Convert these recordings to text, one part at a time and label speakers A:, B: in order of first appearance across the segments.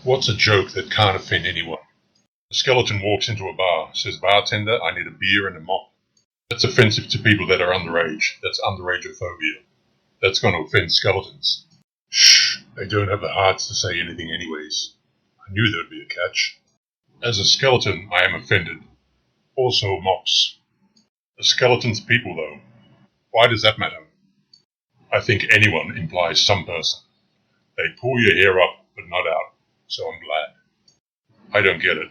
A: What's a joke that can't offend anyone? A skeleton walks into a bar, says, "Bartender, I need a beer and a mop." That's offensive to people that are underage. That's underageophobia. That's going to offend skeletons. Shh, they don't have the hearts to say anything anyways. I knew there would be a catch. As a skeleton, I am offended. Also mops. A skeleton's people, though. Why does that matter? I think anyone implies some person. They pull your hair up, but not out, so I'm glad. I don't get it.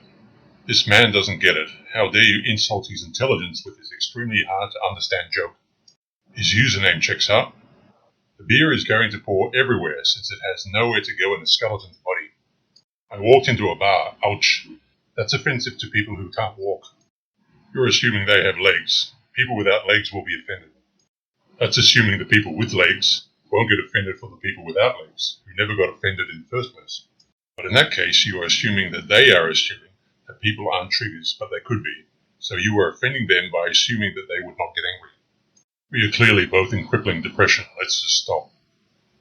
A: This man doesn't get it. How dare you insult his intelligence with his extremely hard to understand joke? His username checks out. The beer is going to pour everywhere since it has nowhere to go in a skeleton's body. I walked into a bar. Ouch. That's offensive to people who can't walk. You're assuming they have legs. People without legs will be offended. That's assuming the people with legs won't get offended for the people without legs, who never got offended in the first place. But in that case, you are assuming that they are assuming that people aren't triggers, but they could be. So you are offending them by assuming that they would not get angry. We are clearly both in crippling depression. Let's just stop.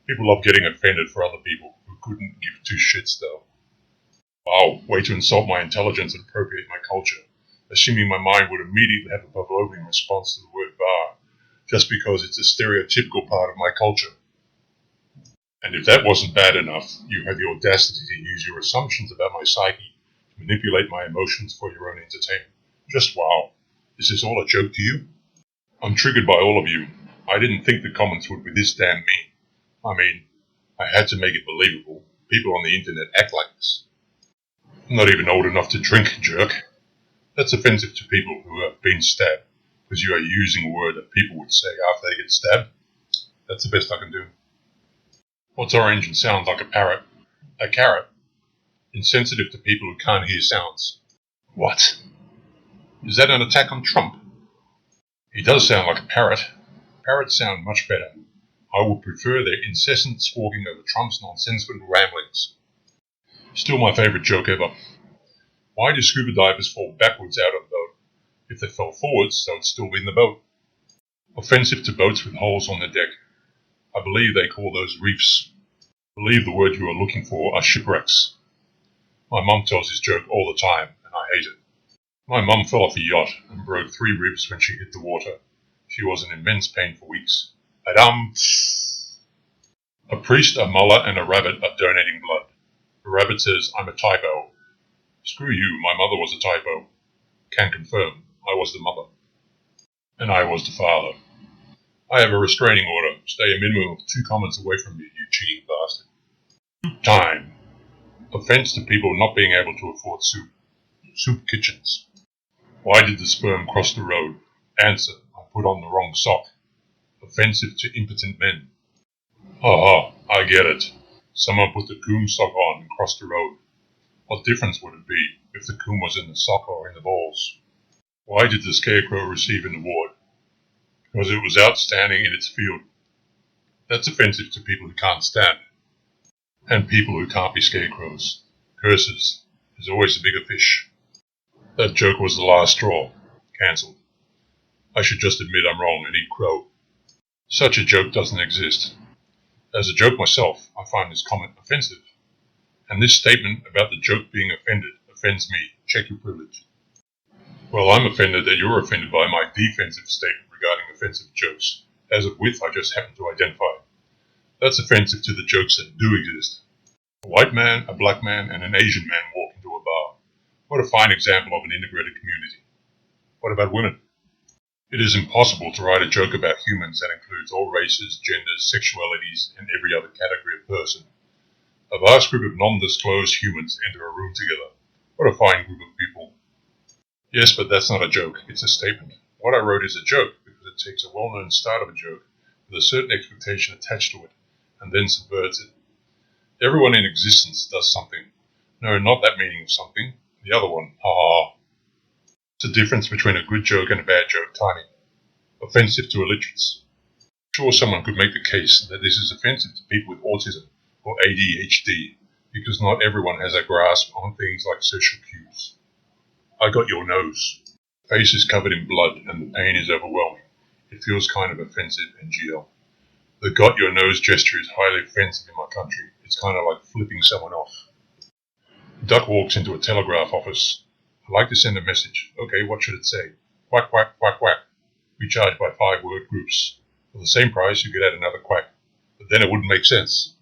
A: People love getting offended for other people who couldn't give two shits though. Wow, way to insult my intelligence and appropriate my culture, assuming my mind would immediately have a Pavlovian response to the word bar, just because it's a stereotypical part of my culture. And if that wasn't bad enough, you have the audacity to use your assumptions about my psyche to manipulate my emotions for your own entertainment. Just wow. Is this all a joke to you? I'm triggered by all of you. I didn't think the comments would be this damn mean. I mean, I had to make it believable. People on the internet act like this. I'm not even old enough to drink, jerk. That's offensive to people who have been stabbed, because you are using a word that people would say after they get stabbed. That's the best I can do. What's orange and sounds like a parrot? A carrot. Insensitive to people who can't hear sounds. What? Is that an attack on Trump? He does sound like a parrot. Parrots sound much better. I would prefer their incessant squawking over Trump's nonsensical ramblings. Still my favourite joke ever. Why do scuba divers fall backwards out of a boat? If they fell forwards, they would still be in the boat. Offensive to boats with holes on their deck. I believe they call those reefs. I believe the word you are looking for are shipwrecks. My mum tells this joke all the time, and I hate it. My mum fell off a yacht and broke 3 ribs when she hit the water. She was in immense pain for weeks. A priest, a mullah, and a rabbit are donating blood. The rabbit says, "I'm a typo." Screw you, my mother was a typo. Can confirm, I was the mother. And I was the father. I have a restraining order. Stay a minimum of 2 comments away from me, you cheating bastard. Time. Offense to people not being able to afford soup. Soup kitchens. Why did the sperm cross the road? Answer. I put on the wrong sock. Offensive to impotent men. Ha, I get it. Someone put the coom sock on and crossed the road. What difference would it be if the coom was in the sock or in the balls? Why did the scarecrow receive an award? Because it was outstanding in its field. That's offensive to people who can't stand it. And people who can't be scarecrows. Curses. There's always a bigger fish. That joke was the last straw. Cancelled. I should just admit I'm wrong and eat crow. Such a joke doesn't exist. As a joke myself, I find this comment offensive. And this statement about the joke being offended offends me. Check your privilege. Well, I'm offended that you're offended by my defensive statement regarding offensive jokes, as of which I just happen to identify. That's offensive to the jokes that do exist. A white man, a black man, and an Asian man walk into a bar. What a fine example of an integrated community. What about women? It is impossible to write a joke about humans that includes all races, genders, sexualities, and every other category of person. A vast group of non-disclosed humans enter a room together. What a fine group of people. Yes, but that's not a joke, it's a statement. What I wrote is a joke because it takes a well-known start of a joke with a certain expectation attached to it, and then subverts it. Everyone in existence does something. No, not that meaning of something. The other one, ha. It's the difference between a good joke and a bad joke, timing. Offensive to illiterates. Sure, someone could make the case that this is offensive to people with autism or ADHD, because not everyone has a grasp on things like social cues. I got your nose. Face is covered in blood and the pain is overwhelming. It feels kind of offensive and GL. The got your nose gesture is highly offensive in my country. It's kind of like flipping someone off. Duck walks into a telegraph office. I'd like to send a message. Okay, what should it say? Quack, quack, quack, quack. We charge by 5 word groups. For the same price, you could add another quack. But then it wouldn't make sense.